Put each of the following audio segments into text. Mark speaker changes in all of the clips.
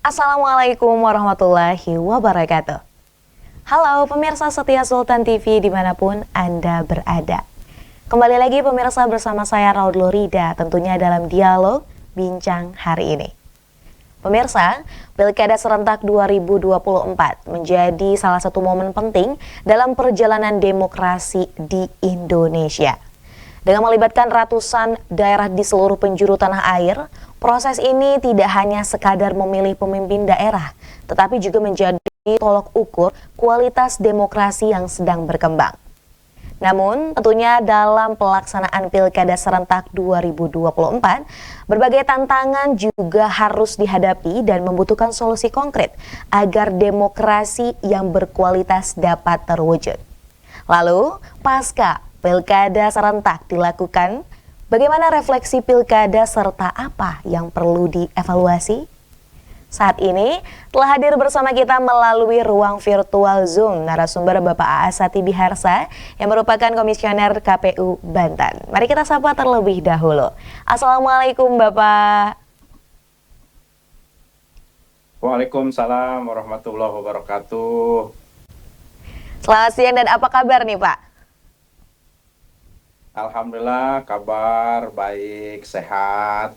Speaker 1: Assalamualaikum warahmatullahi wabarakatuh. Halo pemirsa setia Sultan TV dimanapun Anda berada. Kembali lagi pemirsa bersama saya Raud Lorida tentunya dalam dialog bincang hari ini. Pemirsa, Pilkada Serentak 2024 menjadi salah satu momen penting dalam perjalanan demokrasi di Indonesia. Dengan melibatkan ratusan daerah di seluruh penjuru tanah air, proses ini tidak hanya sekadar memilih pemimpin daerah, tetapi juga menjadi tolok ukur kualitas demokrasi yang sedang berkembang. Namun, tentunya dalam pelaksanaan Pilkada Serentak 2024, berbagai tantangan juga harus dihadapi dan membutuhkan solusi konkret agar demokrasi yang berkualitas dapat terwujud. Lalu, pasca Pilkada Serentak dilakukan, bagaimana refleksi pilkada serta apa yang perlu dievaluasi? Saat ini telah hadir bersama kita melalui ruang virtual Zoom narasumber Bapak Aas Satibiharsa yang merupakan Komisioner KPU Banten. Mari kita sapa terlebih dahulu. Assalamualaikum Bapak.
Speaker 2: Waalaikumsalam warahmatullahi wabarakatuh.
Speaker 1: Selamat siang dan apa kabar nih Pak?
Speaker 2: Alhamdulillah kabar baik, sehat.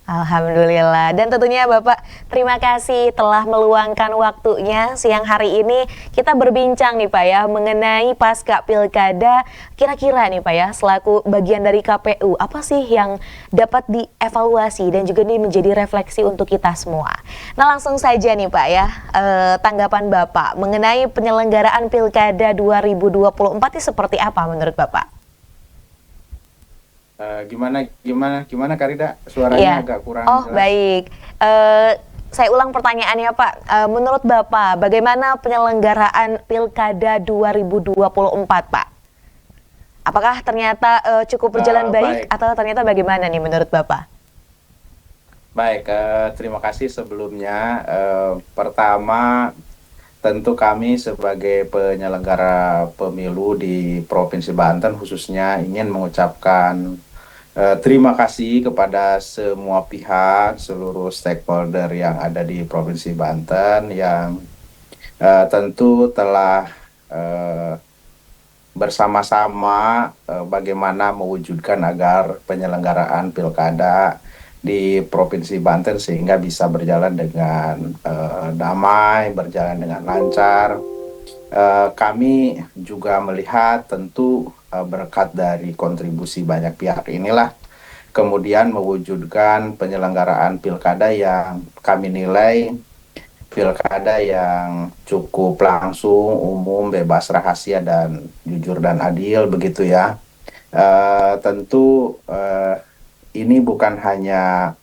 Speaker 1: Alhamdulillah, dan tentunya Bapak terima kasih telah meluangkan waktunya siang hari ini kita berbincang nih Pak ya mengenai pasca pilkada. Kira-kira nih Pak ya selaku bagian dari KPU apa sih yang dapat dievaluasi dan juga ini menjadi refleksi untuk kita semua. Nah langsung saja nih Pak ya tanggapan Bapak mengenai penyelenggaraan pilkada 2024 ini seperti apa menurut Bapak?
Speaker 2: Gimana Karida? Suaranya agak kurang
Speaker 1: Oh
Speaker 2: jelas.
Speaker 1: baik, saya ulang pertanyaannya Pak. Menurut Bapak, bagaimana penyelenggaraan Pilkada 2024 Pak? Apakah ternyata cukup berjalan baik atau ternyata bagaimana nih menurut Bapak?
Speaker 2: Baik, terima kasih sebelumnya. Pertama, tentu kami sebagai penyelenggara pemilu di Provinsi Banten khususnya ingin mengucapkan terima kasih kepada semua pihak, seluruh stakeholder yang ada di Provinsi Banten yang tentu telah bersama-sama bagaimana mewujudkan agar penyelenggaraan pilkada di Provinsi Banten sehingga bisa berjalan dengan damai, berjalan dengan lancar. Kami juga melihat tentu berkat dari kontribusi banyak pihak inilah kemudian mewujudkan penyelenggaraan pilkada yang kami nilai pilkada yang cukup langsung, umum, bebas rahasia dan jujur dan adil begitu ya. Tentu ini bukan hanya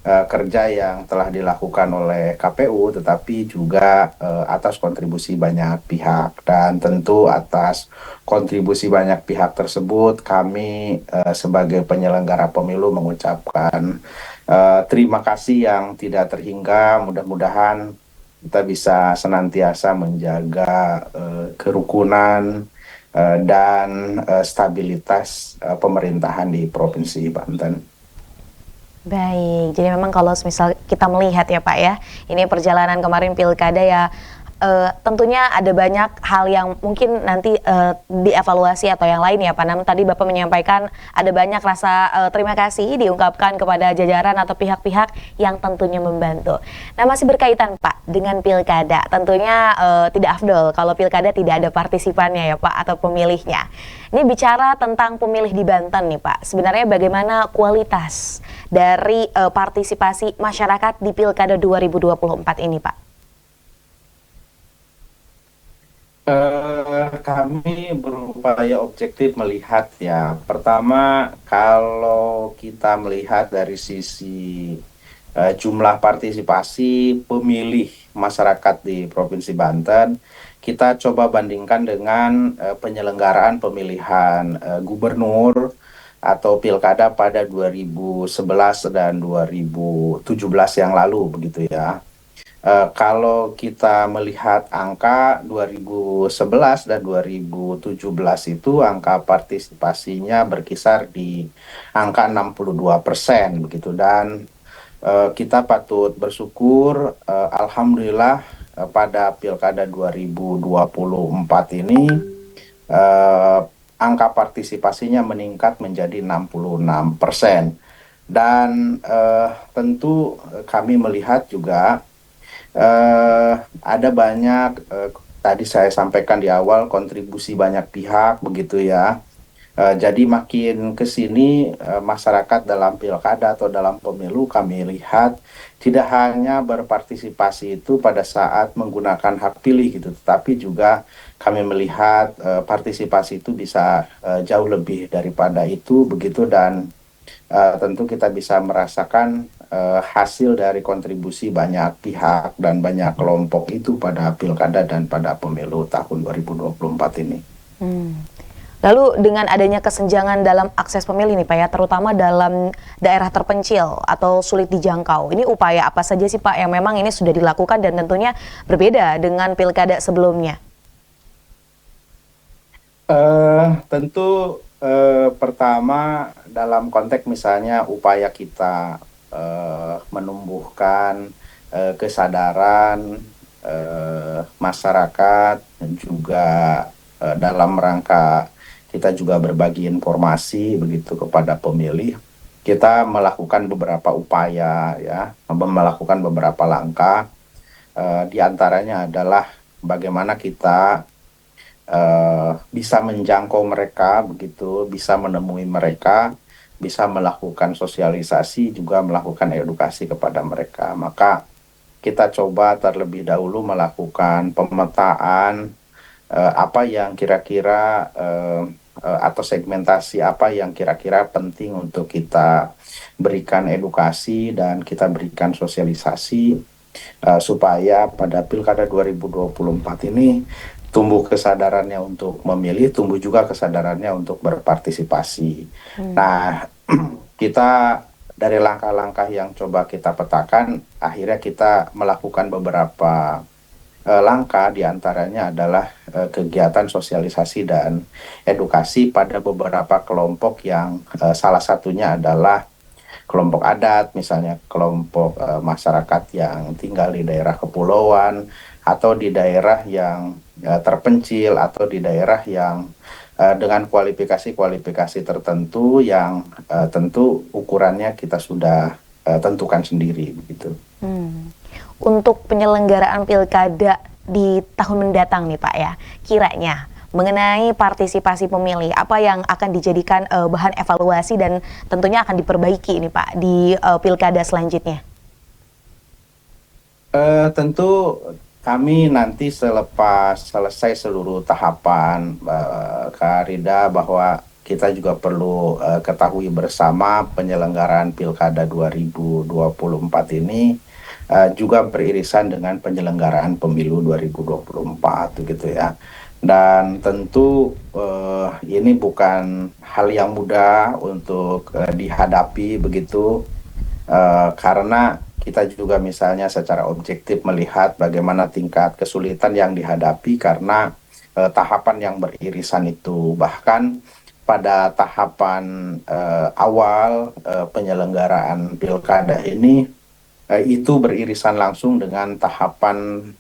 Speaker 2: kerja yang telah dilakukan oleh KPU, tetapi juga atas kontribusi banyak pihak. Dan tentu atas kontribusi banyak pihak tersebut, kami sebagai penyelenggara pemilu mengucapkan terima kasih yang tidak terhingga. Mudah-mudahan kita bisa senantiasa menjaga kerukunan dan stabilitas pemerintahan di Provinsi Banten.
Speaker 1: Baik, jadi memang kalau misal kita melihat ya Pak ya, ini perjalanan kemarin pilkada ya tentunya ada banyak hal yang mungkin nanti dievaluasi atau yang lain ya Pak. Namun tadi Bapak menyampaikan ada banyak rasa terima kasih diungkapkan kepada jajaran atau pihak-pihak yang tentunya membantu. Nah masih berkaitan Pak dengan pilkada, tentunya tidak afdol kalau pilkada tidak ada partisipannya ya Pak atau pemilihnya. Ini bicara tentang pemilih di Banten nih Pak, sebenarnya bagaimana kualitas dari partisipasi masyarakat di pilkada 2024 ini Pak?
Speaker 2: Kami berupaya objektif melihat ya. Pertama, kalau kita melihat dari sisi jumlah partisipasi pemilih masyarakat di Provinsi Banten, kita coba bandingkan dengan penyelenggaraan pemilihan gubernur atau pilkada pada 2011 dan 2017 yang lalu begitu ya. Kalau kita melihat angka 2011 dan 2017 itu angka partisipasinya berkisar di angka 62% begitu, dan kita patut bersyukur, alhamdulillah pada Pilkada 2024 ini eh, angka partisipasinya meningkat menjadi 66%. Dan tentu kami melihat juga ada banyak, tadi saya sampaikan di awal, kontribusi banyak pihak begitu ya. Jadi makin ke sini masyarakat dalam pilkada atau dalam pemilu kami lihat tidak hanya berpartisipasi itu pada saat menggunakan hak pilih gitu, tetapi juga kami melihat partisipasi itu bisa jauh lebih daripada itu begitu. Dan tentu kita bisa merasakan hasil dari kontribusi banyak pihak dan banyak kelompok itu pada pilkada dan pada pemilu tahun 2024 ini.
Speaker 1: Lalu dengan adanya kesenjangan dalam akses pemilih nih Pak ya, terutama dalam daerah terpencil atau sulit dijangkau, ini upaya apa saja sih Pak yang memang ini sudah dilakukan dan tentunya berbeda dengan pilkada sebelumnya?
Speaker 2: Tentu pertama dalam konteks misalnya upaya kita menumbuhkan kesadaran masyarakat dan juga dalam rangka kita juga berbagi informasi begitu kepada pemilih. Kita melakukan beberapa upaya ya, melakukan beberapa langkah. Di antaranya adalah bagaimana kita bisa menjangkau mereka begitu, bisa menemui mereka, bisa melakukan sosialisasi, juga melakukan edukasi kepada mereka. Maka kita coba terlebih dahulu melakukan pemetaan apa yang kira-kira atau segmentasi apa yang kira-kira penting untuk kita berikan edukasi dan kita berikan sosialisasi supaya pada Pilkada 2024 ini tumbuh kesadarannya untuk memilih, tumbuh juga kesadarannya untuk berpartisipasi. Nah, kita dari langkah-langkah yang coba kita petakan, akhirnya kita melakukan beberapa langkah, diantaranya adalah kegiatan sosialisasi dan edukasi pada beberapa kelompok yang salah satunya adalah kelompok adat, misalnya kelompok masyarakat yang tinggal di daerah kepulauan atau di daerah yang terpencil atau di daerah yang dengan kualifikasi-kualifikasi tertentu yang tentu ukurannya kita sudah tentukan sendiri begitu.
Speaker 1: Untuk penyelenggaraan pilkada di tahun mendatang nih Pak ya, kiranya mengenai partisipasi pemilih, apa yang akan dijadikan bahan evaluasi dan tentunya akan diperbaiki nih Pak di pilkada selanjutnya?
Speaker 2: Tentu kami nanti selepas selesai seluruh tahapan, Kak Rida, bahwa kita juga perlu ketahui bersama penyelenggaraan Pilkada 2024 ini juga beririsan dengan penyelenggaraan pemilu 2024 gitu ya. Dan tentu ini bukan hal yang mudah untuk dihadapi begitu, karena kita juga misalnya secara objektif melihat bagaimana tingkat kesulitan yang dihadapi karena tahapan yang beririsan itu. Bahkan pada tahapan awal penyelenggaraan pilkada ini itu beririsan langsung dengan tahapan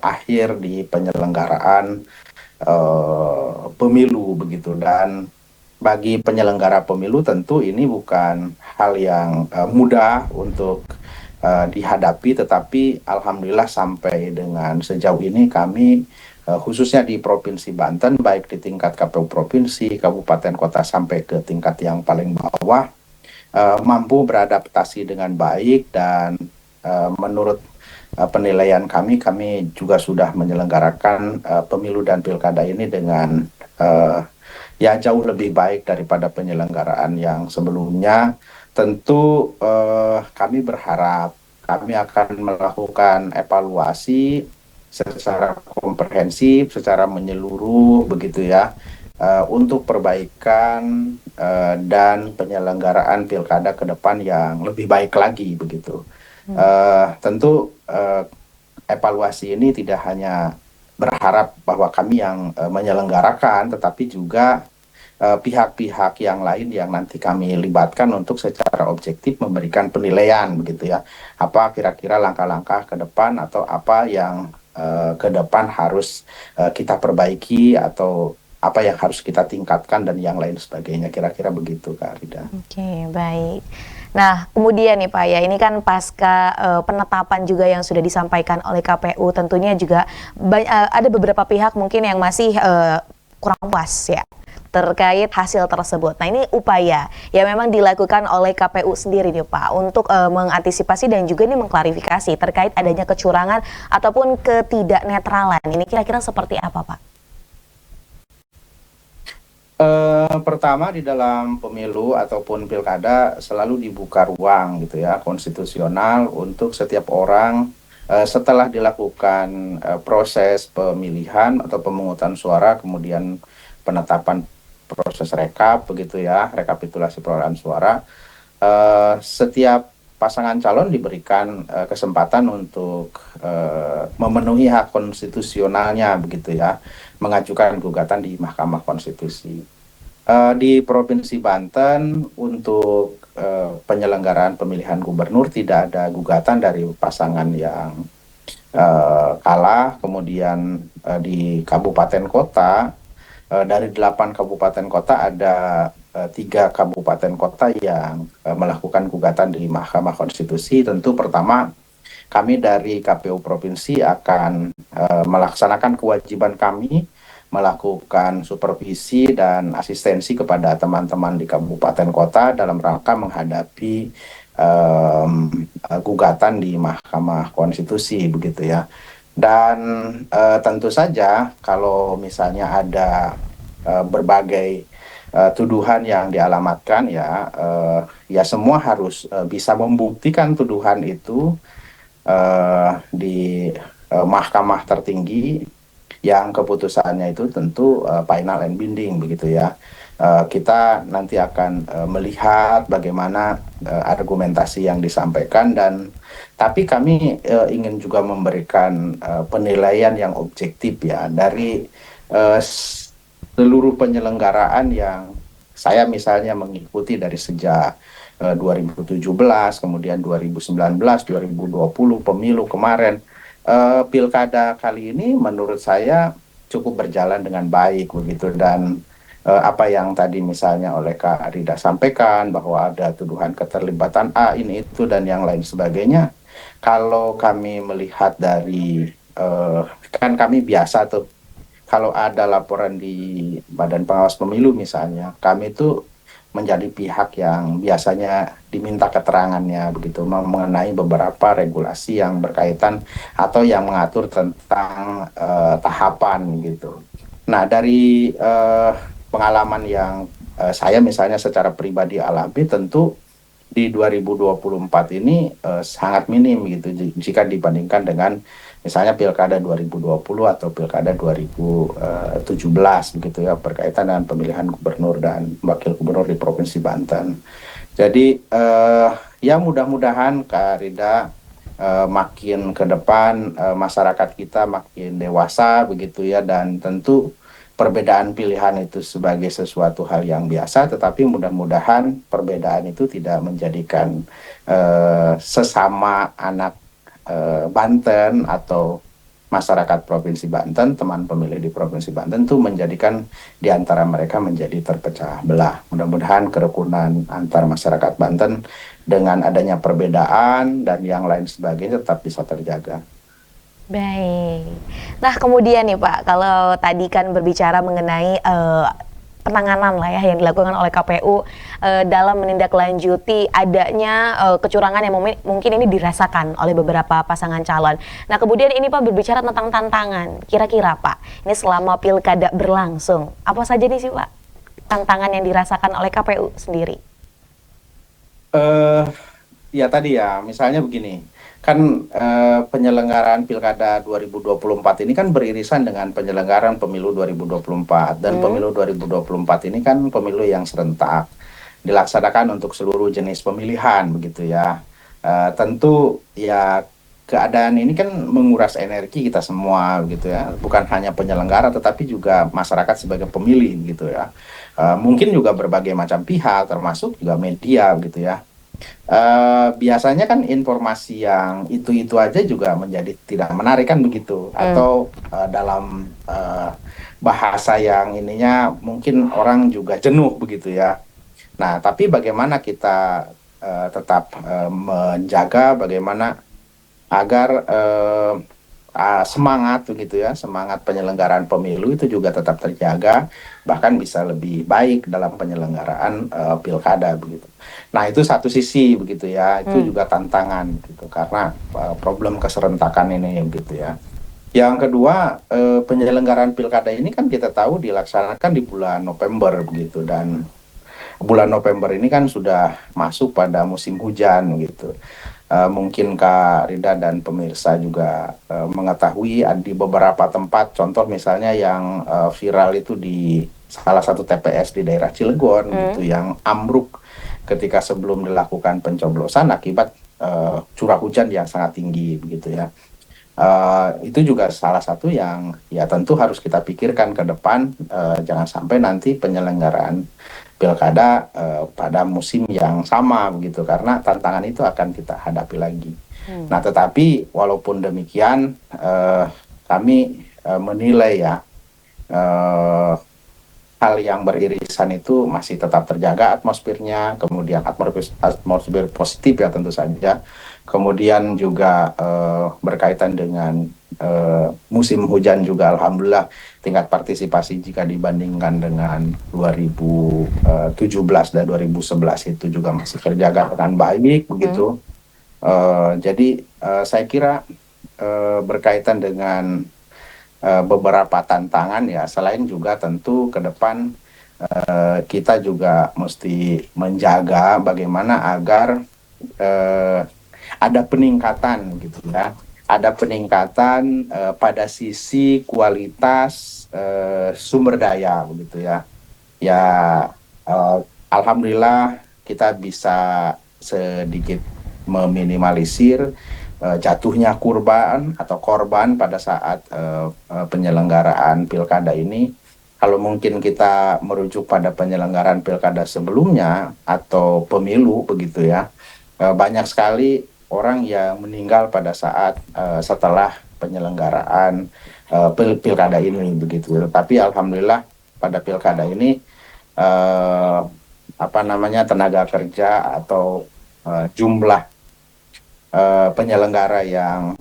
Speaker 2: akhir di penyelenggaraan pemilu begitu. Dan bagi penyelenggara pemilu tentu ini bukan hal yang mudah untuk dihadapi, tetapi alhamdulillah sampai dengan sejauh ini kami khususnya di Provinsi Banten, baik di tingkat KPU Provinsi, Kabupaten Kota sampai ke tingkat yang paling bawah, mampu beradaptasi dengan baik. Dan menurut penilaian kami juga sudah menyelenggarakan pemilu dan pilkada ini dengan ya jauh lebih baik daripada penyelenggaraan yang sebelumnya. Tentu kami berharap kami akan melakukan evaluasi secara komprehensif, secara menyeluruh begitu ya, untuk perbaikan dan penyelenggaraan pilkada ke depan yang lebih baik lagi begitu. Tentu evaluasi ini tidak hanya berharap bahwa kami yang menyelenggarakan, tetapi juga pihak-pihak yang lain yang nanti kami libatkan untuk secara objektif memberikan penilaian begitu ya. Apa kira-kira langkah-langkah ke depan atau apa yang ke depan harus kita perbaiki atau apa yang harus kita tingkatkan dan yang lain sebagainya. Kira-kira begitu Kak Rida.
Speaker 1: Oke, baik. Nah, kemudian nih Pak ya, ini kan pasca penetapan juga yang sudah disampaikan oleh KPU, tentunya juga ada beberapa pihak mungkin yang masih kurang puas ya terkait hasil tersebut. Nah, ini upaya yang memang dilakukan oleh KPU sendiri nih Pak untuk mengantisipasi dan juga ini mengklarifikasi terkait adanya kecurangan ataupun ketidaknetralan. Ini kira-kira seperti apa Pak?
Speaker 2: Pertama di dalam pemilu ataupun pilkada selalu dibuka ruang gitu ya konstitusional untuk setiap orang setelah dilakukan proses pemilihan atau pemungutan suara kemudian penetapan proses rekap begitu ya rekapitulasi perolehan suara setiap pasangan calon diberikan kesempatan untuk memenuhi hak konstitusionalnya begitu ya mengajukan gugatan di Mahkamah Konstitusi. Di Provinsi Banten untuk penyelenggaraan pemilihan gubernur tidak ada gugatan dari pasangan yang kalah. Kemudian di kabupaten kota dari 8 kabupaten kota ada 3 kabupaten kota yang melakukan gugatan di Mahkamah Konstitusi. Tentu pertama kami dari KPU Provinsi akan melaksanakan kewajiban kami melakukan supervisi dan asistensi kepada teman-teman di kabupaten kota dalam rangka menghadapi gugatan di Mahkamah Konstitusi begitu ya. Dan tentu saja kalau misalnya ada berbagai tuduhan yang dialamatkan ya, ya semua harus bisa membuktikan tuduhan itu di mahkamah tertinggi yang keputusannya itu tentu final and binding begitu ya. Kita nanti akan melihat bagaimana argumentasi yang disampaikan dan tapi kami ingin juga memberikan penilaian yang objektif ya dari seluruh penyelenggaraan yang saya misalnya mengikuti dari sejak 2017, kemudian 2019, 2020 pemilu kemarin. Pilkada kali ini menurut saya cukup berjalan dengan baik begitu dan apa yang tadi misalnya oleh Kak Rida sampaikan bahwa ada tuduhan keterlibatan A ini itu dan yang lain sebagainya. Kalau kami melihat dari kan kami biasa tuh kalau ada laporan di Badan Pengawas Pemilu misalnya, kami itu menjadi pihak yang biasanya diminta keterangannya begitu mengenai beberapa regulasi yang berkaitan atau yang mengatur tentang tahapan gitu. Nah dari pengalaman yang saya misalnya secara pribadi alami tentu di 2024 ini sangat minim gitu jika dibandingkan dengan misalnya pilkada 2020 atau pilkada 2017 begitu ya berkaitan dengan pemilihan gubernur dan wakil gubernur di Provinsi Banten. Jadi ya mudah-mudahan Kak Rida makin ke depan masyarakat kita makin dewasa begitu ya dan tentu perbedaan pilihan itu sebagai sesuatu hal yang biasa tetapi mudah-mudahan perbedaan itu tidak menjadikan sesama anak Banten atau masyarakat Provinsi Banten, teman pemilih di Provinsi Banten itu menjadikan di antara mereka menjadi terpecah belah. Mudah-mudahan kerukunan antar masyarakat Banten dengan adanya perbedaan dan yang lain sebagainya tetap bisa terjaga.
Speaker 1: Baik. Nah, kemudian nih Pak, kalau tadi kan berbicara mengenai penanganan lah ya yang dilakukan oleh KPU dalam menindaklanjuti adanya kecurangan yang mungkin ini dirasakan oleh beberapa pasangan calon. Nah, kemudian ini Pak berbicara tentang tantangan. Kira-kira Pak, ini selama pilkada berlangsung, apa saja nih sih Pak tantangan yang dirasakan oleh KPU sendiri?
Speaker 2: Ya tadi ya, misalnya begini, kan penyelenggaraan Pilkada 2024 ini kan beririsan dengan penyelenggaraan Pemilu 2024 dan Pemilu 2024 ini kan pemilu yang serentak dilaksanakan untuk seluruh jenis pemilihan begitu ya. Tentu ya keadaan ini kan menguras energi kita semua gitu ya, bukan hanya penyelenggara tetapi juga masyarakat sebagai pemilih gitu ya. Mungkin juga berbagai macam pihak termasuk juga media gitu ya. Biasanya kan informasi yang itu aja juga menjadi tidak menarik kan begitu,
Speaker 1: Hmm.
Speaker 2: atau dalam bahasa yang ininya mungkin orang juga jenuh begitu ya. Nah, tapi bagaimana kita tetap menjaga bagaimana agar semangat begitu ya, semangat penyelenggaraan pemilu itu juga tetap terjaga, bahkan bisa lebih baik dalam penyelenggaraan pilkada begitu. Nah, itu satu sisi begitu ya, itu
Speaker 1: Hmm.
Speaker 2: juga tantangan gitu karena problem keserentakan ini gitu ya. Yang kedua, penyelenggaraan pilkada ini kan kita tahu dilaksanakan di bulan November begitu, dan bulan November ini kan sudah masuk pada musim hujan gitu. Mungkin Kak Rida dan pemirsa juga mengetahui di beberapa tempat, contoh misalnya yang viral itu di salah satu TPS di daerah Cilegon gitu,
Speaker 1: Hmm.
Speaker 2: yang ambruk ketika sebelum dilakukan pencoblosan akibat curah hujan yang sangat tinggi begitu ya. Itu juga salah satu yang ya tentu harus kita pikirkan ke depan, jangan sampai nanti penyelenggaraan pilkada pada musim yang sama begitu, karena tantangan itu akan kita hadapi lagi.
Speaker 1: Hmm.
Speaker 2: Nah, tetapi walaupun demikian kami menilai ya eh, hal yang beririsan itu masih tetap terjaga atmosfernya, kemudian atmosfer positif ya tentu saja, kemudian juga berkaitan dengan musim hujan juga alhamdulillah tingkat partisipasi jika dibandingkan dengan 2017 dan 2011 itu juga masih terjaga dengan baik
Speaker 1: Hmm.
Speaker 2: begitu. Jadi saya kira berkaitan dengan beberapa tantangan ya, selain juga tentu ke depan kita juga mesti menjaga bagaimana agar eh, ada peningkatan gitu ya, ada peningkatan pada sisi kualitas sumber daya begitu ya. Ya, eh, alhamdulillah kita bisa sedikit meminimalisir jatuhnya kurban atau korban pada saat penyelenggaraan pilkada ini. Kalau mungkin kita merujuk pada penyelenggaraan pilkada sebelumnya atau pemilu begitu ya, banyak sekali orang yang meninggal pada saat setelah penyelenggaraan pilkada ini begitu. Tapi alhamdulillah pada pilkada ini eh, apa namanya, tenaga kerja atau jumlah penyelenggara yang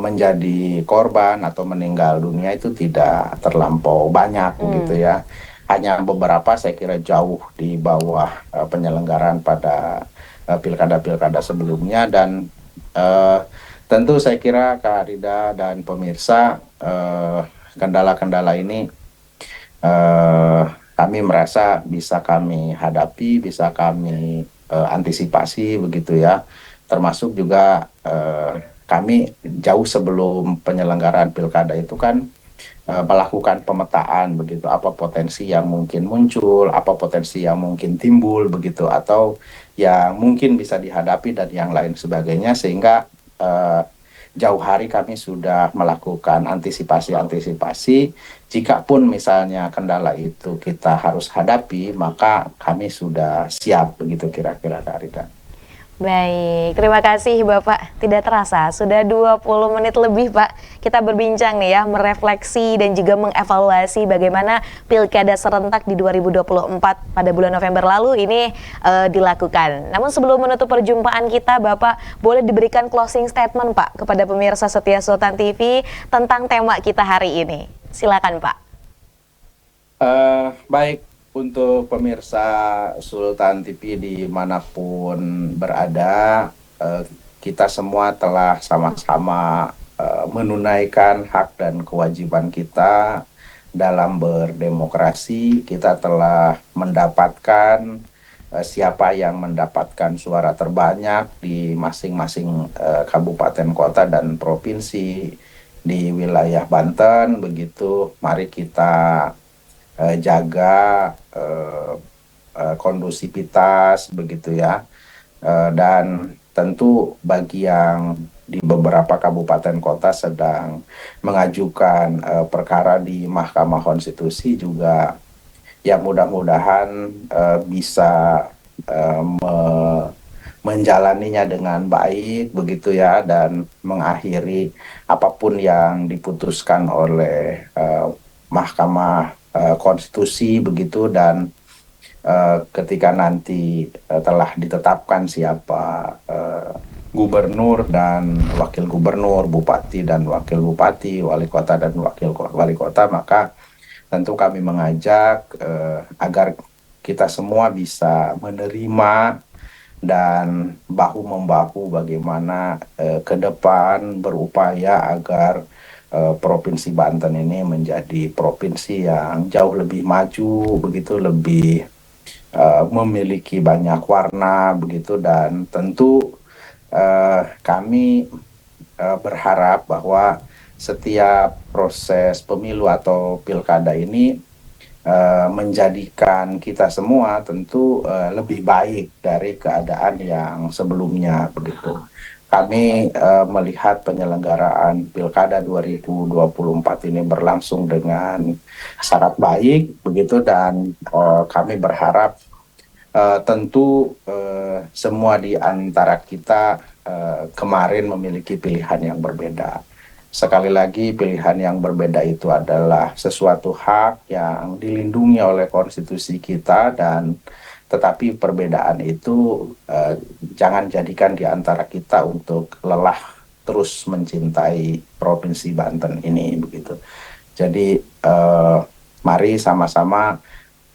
Speaker 2: menjadi korban atau meninggal dunia itu tidak terlampau banyak
Speaker 1: Hmm.
Speaker 2: begitu ya. Hanya beberapa saya kira jauh di bawah penyelenggaraan pada pilkada-pilkada sebelumnya, dan eh, tentu saya kira Kak Rida dan pemirsa, kendala-kendala ini eh, kami merasa bisa kami hadapi, bisa kami antisipasi begitu ya. Termasuk juga kami jauh sebelum penyelenggaraan pilkada itu kan melakukan pemetaan begitu, apa potensi yang mungkin muncul, apa potensi yang mungkin timbul begitu, atau yang mungkin bisa dihadapi dan yang lain sebagainya, sehingga eh, jauh hari kami sudah melakukan antisipasi-antisipasi. Jika pun misalnya kendala itu kita harus hadapi, maka kami sudah siap begitu kira-kira Kak Rida.
Speaker 1: Baik, terima kasih Bapak. Tidak terasa, sudah 20 menit lebih Pak. Kita berbincang nih ya, merefleksi dan juga mengevaluasi bagaimana Pilkada serentak di 2024 pada bulan November lalu ini dilakukan. Namun sebelum menutup perjumpaan kita, Bapak boleh diberikan closing statement Pak kepada pemirsa setia Sultan TV tentang tema kita hari ini. Silakan Pak.
Speaker 2: Baik, untuk pemirsa Sultan TV dimanapun berada, eh, kita semua telah sama-sama menunaikan hak dan kewajiban kita dalam berdemokrasi. Kita telah mendapatkan siapa yang mendapatkan suara terbanyak di masing-masing kabupaten, kota, dan provinsi di wilayah Banten. Begitu, mari kita jaga kondusivitas begitu ya. Dan tentu bagi yang di beberapa kabupaten kota sedang mengajukan perkara di Mahkamah Konstitusi juga, ya mudah-mudahan bisa menjalaninya dengan baik begitu ya, dan mengakhiri apapun yang diputuskan oleh Mahkamah Konstitusi begitu. Dan ketika nanti telah ditetapkan siapa gubernur dan wakil gubernur, bupati dan wakil bupati, wali kota dan wakil wali kota, maka tentu kami mengajak agar kita semua bisa menerima dan bahu-membahu bagaimana ke depan berupaya agar Provinsi Banten ini menjadi provinsi yang jauh lebih maju begitu, lebih memiliki banyak warna begitu. Dan tentu kami berharap bahwa setiap proses pemilu atau pilkada ini menjadikan kita semua tentu lebih baik dari keadaan yang sebelumnya begitu. Kami melihat penyelenggaraan Pilkada 2024 ini berlangsung dengan sangat baik begitu, dan kami berharap tentu semua di antara kita kemarin memiliki pilihan yang berbeda. Sekali lagi, pilihan yang berbeda itu adalah sesuatu hak yang dilindungi oleh konstitusi kita, dan tetapi perbedaan itu jangan jadikan di antara kita untuk lelah terus mencintai Provinsi Banten ini begitu. Jadi mari sama-sama,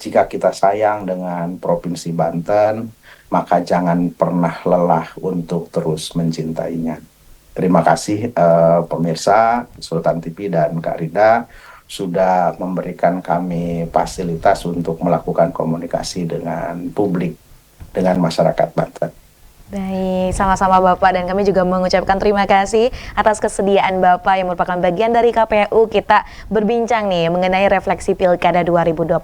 Speaker 2: jika kita sayang dengan Provinsi Banten, maka jangan pernah lelah untuk terus mencintainya. Terima kasih pemirsa Sultan TV dan Kak Rida sudah memberikan kami fasilitas untuk melakukan komunikasi dengan publik, dengan masyarakat Banten.
Speaker 1: Baik, sama-sama Bapak, dan kami juga mengucapkan terima kasih atas kesediaan Bapak yang merupakan bagian dari KPU kita berbincang nih mengenai refleksi Pilkada 2024.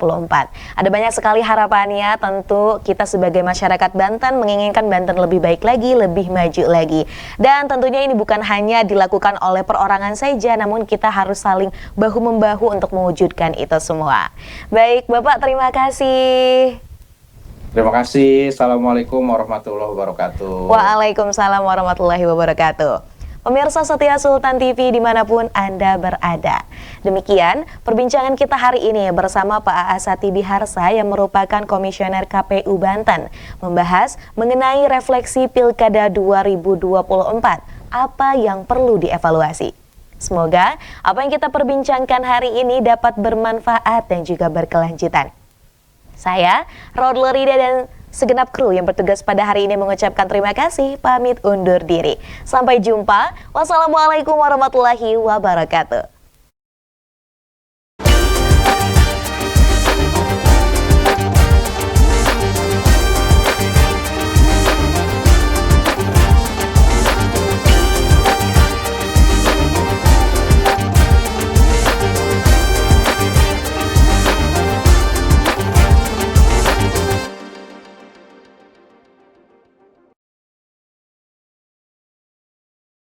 Speaker 1: Ada banyak sekali harapannya, tentu kita sebagai masyarakat Banten menginginkan Banten lebih baik lagi, lebih maju lagi. Dan tentunya ini bukan hanya dilakukan oleh perorangan saja, namun kita harus saling bahu-membahu untuk mewujudkan itu semua. Baik Bapak, terima kasih.
Speaker 2: Terima kasih. Assalamualaikum warahmatullahi wabarakatuh.
Speaker 1: Waalaikumsalam warahmatullahi wabarakatuh. Pemirsa setia Sultan TV dimanapun Anda berada. Demikian perbincangan kita hari ini bersama Pak Aas Satibiharsa yang merupakan Komisioner KPU Banten, membahas mengenai refleksi Pilkada 2024, apa yang perlu dievaluasi. Semoga apa yang kita perbincangkan hari ini dapat bermanfaat dan juga berkelanjutan. Saya, Raud Lorida, dan segenap kru yang bertugas pada hari ini mengucapkan terima kasih, pamit undur diri. Sampai jumpa. Wassalamualaikum warahmatullahi wabarakatuh.